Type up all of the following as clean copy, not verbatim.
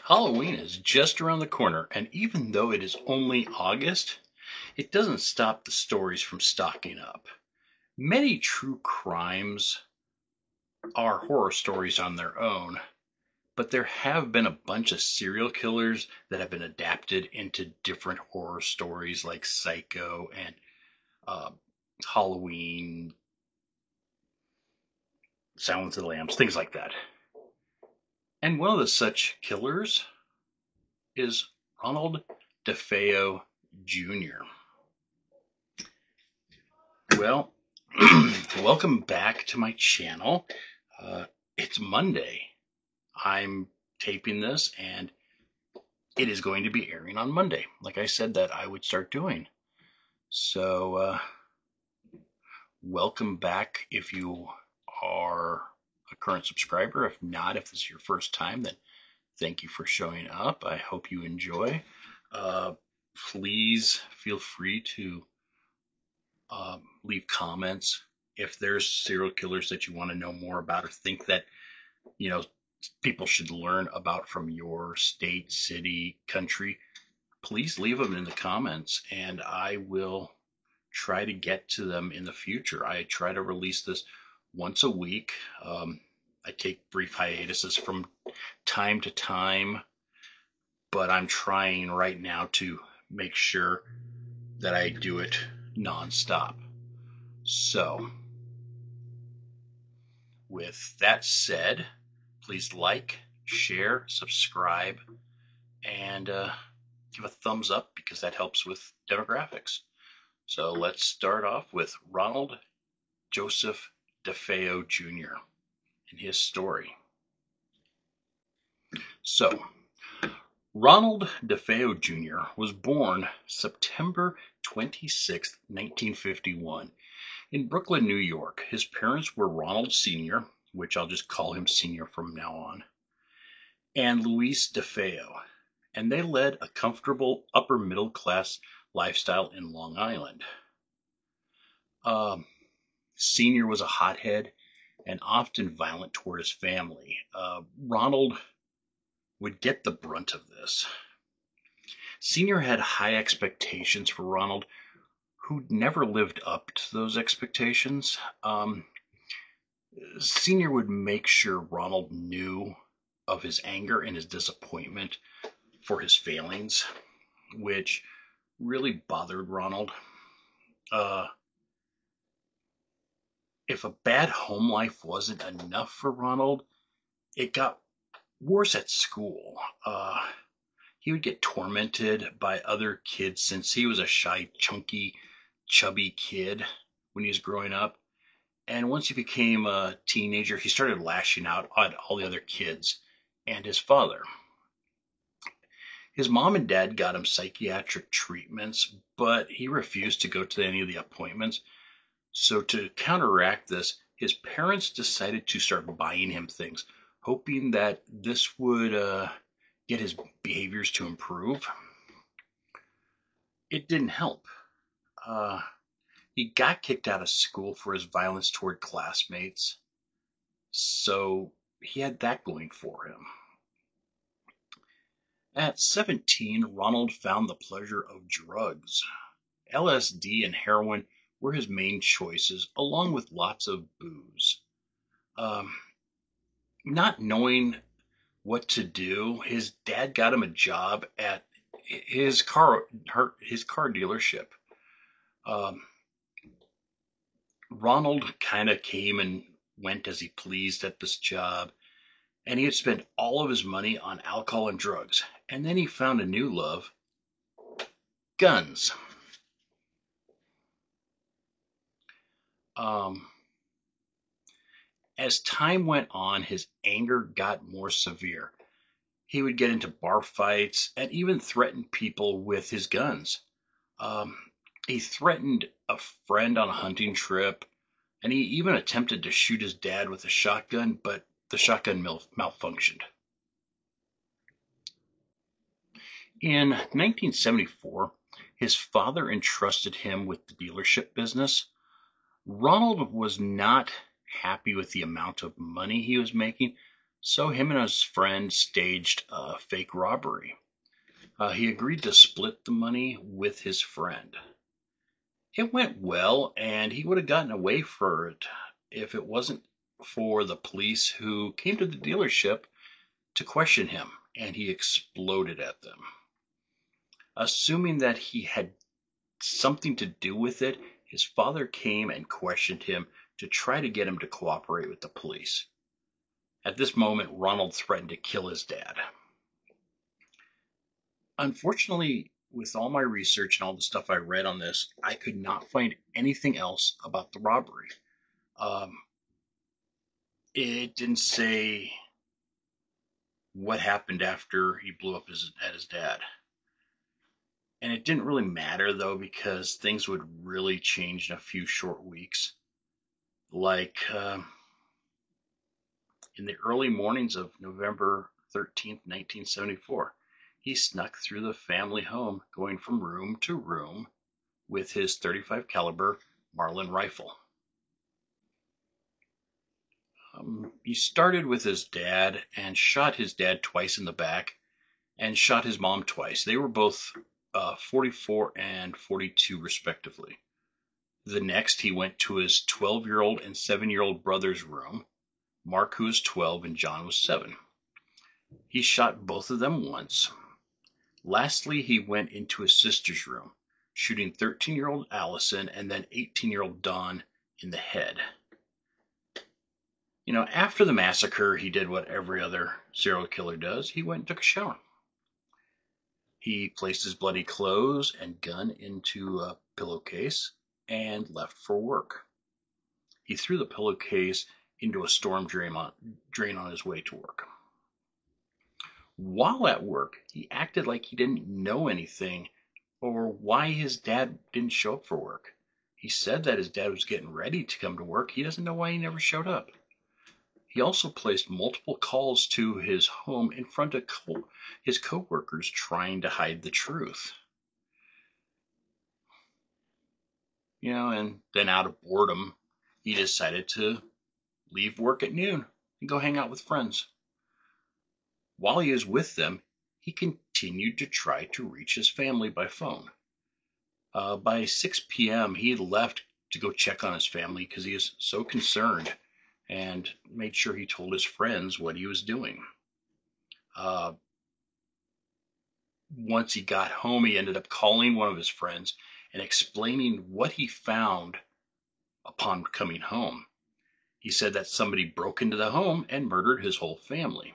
Halloween is just around the corner, and even though it is only August, it doesn't stop the stories from stocking up. Many true crimes are horror stories on their own, but there have been a bunch of serial killers that have been adapted into different horror stories like Psycho and uh, Halloween, Silence of the Lambs, things like that. And one of the such killers is Ronald DeFeo Jr. Well, welcome back to my channel. It's Monday. I'm taping this and it is going to be airing on Monday, like I said that I would start doing. So, welcome back if you are a current subscriber. If not, if this is your first time, then thank you for showing up. I hope you enjoy. Please feel free to leave comments if there's serial killers that you want to know more about or think that people should learn about from your state, city, country. Please leave them in the comments and I will try to get to them in the future. I try to release this once a week. I take brief hiatuses from time to time, but I'm trying right now to make sure that I do it nonstop. So, with that said, please like, share, subscribe, and give a thumbs up because that helps with demographics. So let's start off with Ronald Joseph DeFeo Jr. and his story. So, Ronald DeFeo Jr. was born September 26, 1951, in Brooklyn, New York. His parents were Ronald Sr., which I'll just call him Sr. from now on, and Louise DeFeo, and they led a comfortable upper middle class lifestyle in Long Island. Sr. was a hothead and often violent toward his family. Ronald would get the brunt of this. Sr. had high expectations for Ronald, who never lived up to those expectations. Sr. would make sure Ronald knew of his anger and his disappointment for his failings, which really bothered Ronald. If a bad home life wasn't enough for Ronald, it got worse at school. He would get tormented by other kids since he was a shy, chunky, chubby kid when he was growing up. And once he became a teenager, he started lashing out at all the other kids and his father. His mom and dad got him psychiatric treatments, but he refused to go to any of the appointments. So to counteract this, his parents decided to start buying him things, hoping that this would get his behaviors to improve. It didn't help. He got kicked out of school for his violence toward classmates, so he had that going for him. At 17, Ronald found the pleasure of drugs. LSD and heroin were his main choices, along with lots of booze. Not knowing what to do, his dad got him a job at his car dealership. Ronald kind of came and went as he pleased at this job, and he had spent all of his money on alcohol and drugs. And then he found a new love, guns. As time went on, his anger got more severe. He would get into bar fights and even threaten people with his guns. He threatened a friend on a hunting trip, and he even attempted to shoot his dad with a shotgun, but the shotgun malfunctioned. In 1974, his father entrusted him with the dealership business. Ronald was not happy with the amount of money he was making, So him and his friend staged a fake robbery. He agreed to split the money with his friend. It went well, and he would have gotten away for it if it wasn't for the police who came to the dealership to question him, and he exploded at them. Assuming that he had something to do with it, his father came and questioned him to try to get him to cooperate with the police. At this moment, Ronald threatened to kill his dad. Unfortunately, with all my research and all the stuff I read on this, I could not find anything else about the robbery. It didn't say what happened after he blew up at his dad. And it didn't really matter, though, because things would really change in a few short weeks. Like in the early mornings of November 13th, 1974, he snuck through the family home, going from room to room with his .35 caliber Marlin rifle. He started with his dad and shot his dad twice in the back and shot his mom twice. They were both 44 and 42 respectively. The next, he went to his 12-year-old and 7-year-old brother's room. Mark, who was 12, and John was 7. He shot both of them once. Lastly, he went into his sister's room, shooting 13-year-old Allison and then 18-year-old Dawn in the head. After the massacre, he did what every other serial killer does. He went and took a shower. He placed his bloody clothes and gun into a pillowcase and left for work. He threw the pillowcase into a storm drain on his way to work. While at work, he acted like he didn't know anything or why his dad didn't show up for work. He said that his dad was getting ready to come to work. He doesn't know why he never showed up. He also placed multiple calls to his home in front of his coworkers, trying to hide the truth. And then out of boredom, he decided to leave work at noon and go hang out with friends. While he was with them, he continued to try to reach his family by phone. By 6 p.m., he left to go check on his family because he was so concerned, and made sure he told his friends what he was doing. Once he got home, he ended up calling one of his friends and explaining what he found upon coming home. He said that somebody broke into the home and murdered his whole family.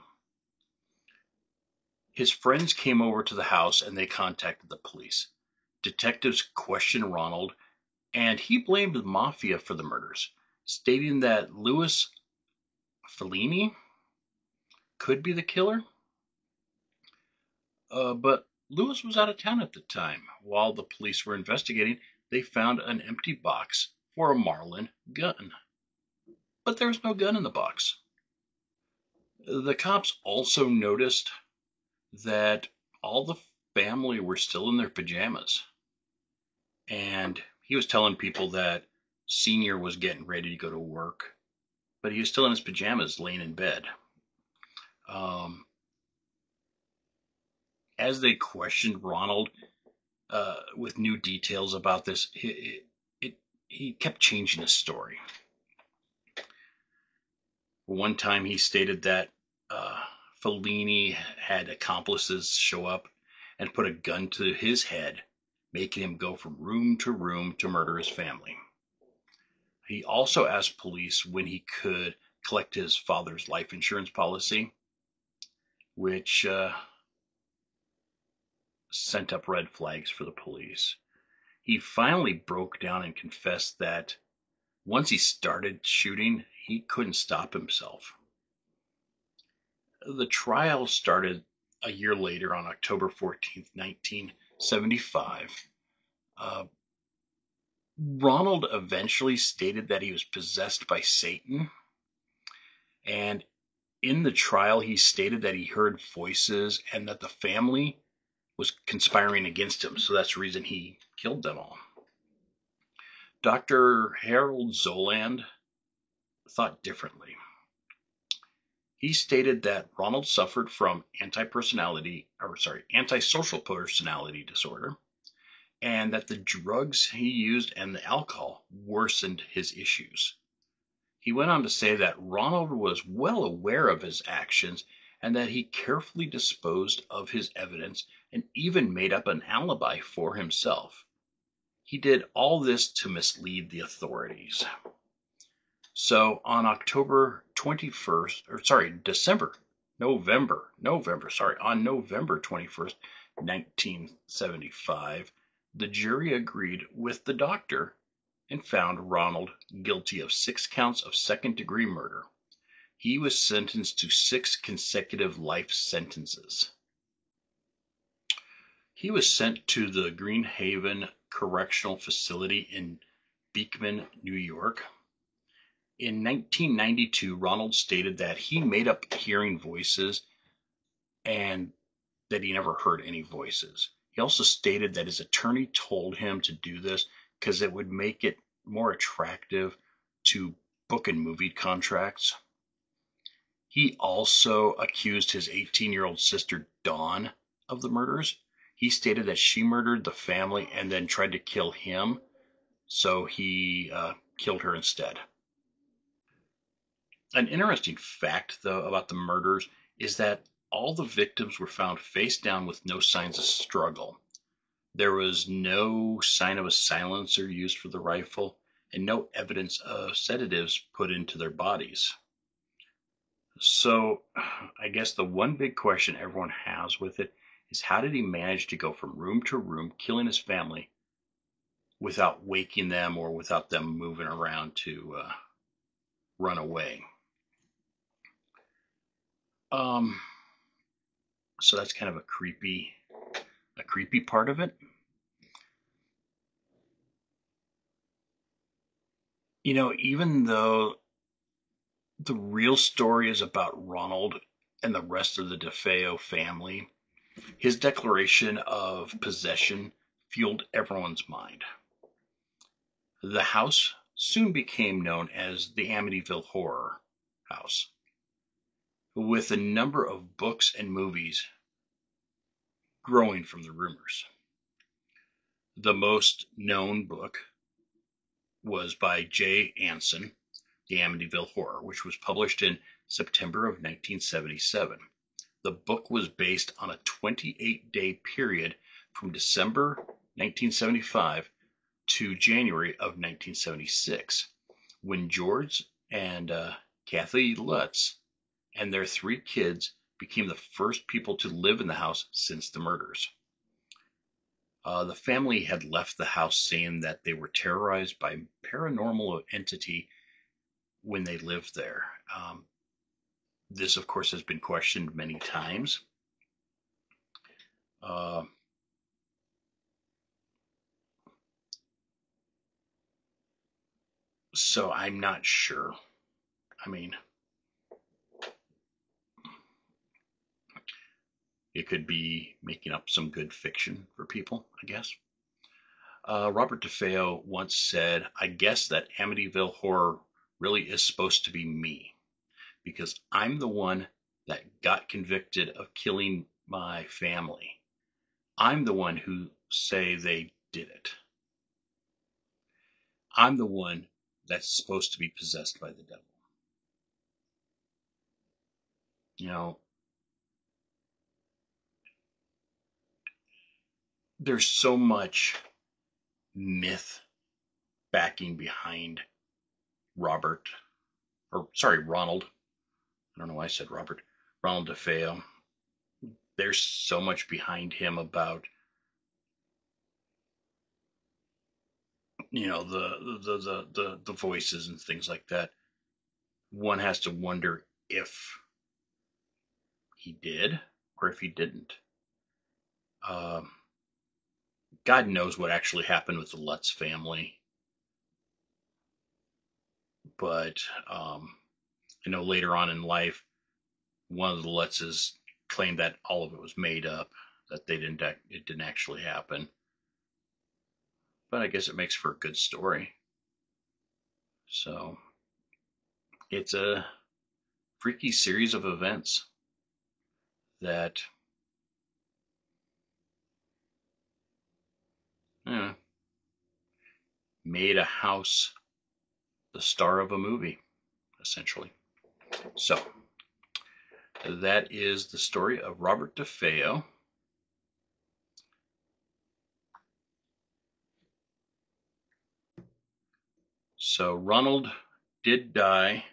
His friends came over to the house and they contacted the police. Detectives questioned Ronald, and he blamed the mafia for the murders, stating that Louis Fellini could be the killer. But Louis was out of town at the time. While the police were investigating, they found an empty box for a Marlin gun. But there was no gun in the box. The cops also noticed that all the family were still in their pajamas. And he was telling people that Senior was getting ready to go to work, but he was still in his pajamas laying in bed. As they questioned Ronald with new details about this, he kept changing his story. One time he stated that Fellini had accomplices show up and put a gun to his head, making him go from room to murder his family. He also asked police when he could collect his father's life insurance policy, which sent up red flags for the police. He finally broke down and confessed that once he started shooting, he couldn't stop himself. The trial started a year later on October 14th, 1975. Ronald eventually stated that he was possessed by Satan, and in the trial he stated that he heard voices and that the family was conspiring against him, so that's the reason he killed them all. Dr. Harold Zoland thought differently. He stated that Ronald suffered from antisocial personality disorder, and that the drugs he used and the alcohol worsened his issues. He went on to say that Ronald was well aware of his actions and that he carefully disposed of his evidence and even made up an alibi for himself. He did all this to mislead the authorities. So on November 21st, on November 21st, 1975, the jury agreed with the doctor and found Ronald guilty of 6 counts of second-degree murder. He was sentenced to 6 consecutive life sentences. He was sent to the Green Haven Correctional Facility in Beekman, New York. In 1992, Ronald stated that he made up hearing voices and that he never heard any voices. He also stated that his attorney told him to do this because it would make it more attractive to book and movie contracts. He also accused his 18-year-old sister, Dawn, of the murders. He stated that she murdered the family and then tried to kill him, so he killed her instead. An interesting fact, though, about the murders is that all the victims were found face down with no signs of struggle. There was no sign of a silencer used for the rifle and no evidence of sedatives put into their bodies. So I guess the one big question everyone has with it is, how did he manage to go from room to room killing his family without waking them or without them moving around to run away? So that's kind of a creepy part of it. You know, even though the real story is about Ronald and the rest of the DeFeo family, his declaration of possession fueled everyone's mind. The house soon became known as the Amityville Horror House, with a number of books and movies growing from the rumors. The most known book was by J. Anson, The Amityville Horror, which was published in September of 1977. The book was based on a 28-day period from December 1975 to January of 1976, when George and Kathy Lutz and their 3 kids became the first people to live in the house since the murders. The family had left the house saying that they were terrorized by paranormal entity when they lived there. This, of course, has been questioned many times. So I'm not sure. I mean, it could be making up some good fiction for people, I guess. Robert DeFeo once said, "I guess that Amityville Horror really is supposed to be me, because I'm the one that got convicted of killing my family. I'm the one who say they did it. I'm the one that's supposed to be possessed by the devil." You know, there's so much myth backing behind Ronald. I don't know why I said Robert. Ronald DeFeo. There's so much behind him about, you know, the voices and things like that. One has to wonder if he did or if he didn't. God knows what actually happened with the Lutz family. But I know later on in life, one of the Lutzes claimed that all of it was made up, that it didn't actually happen. But I guess it makes for a good story. So it's a freaky series of events that made a house the star of a movie, essentially. So that is the story of Robert DeFeo. So Ronald did die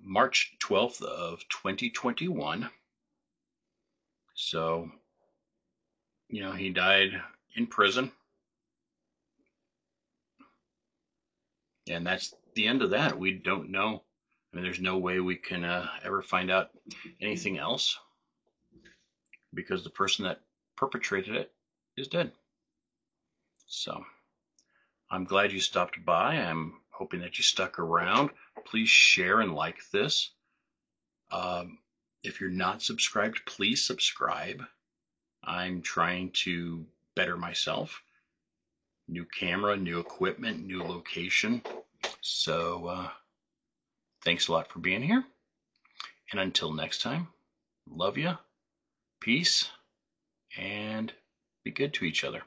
March 12th of 2021. So, he died in prison. And that's the end of that. We don't know. I mean, there's no way we can ever find out anything else because the person that perpetrated it is dead. So I'm glad you stopped by. I'm hoping that you stuck around. Please share and like this. If you're not subscribed, please subscribe. I'm trying to better myself. New camera, new equipment, new location. So thanks a lot for being here. And until next time, love you, peace, and be good to each other.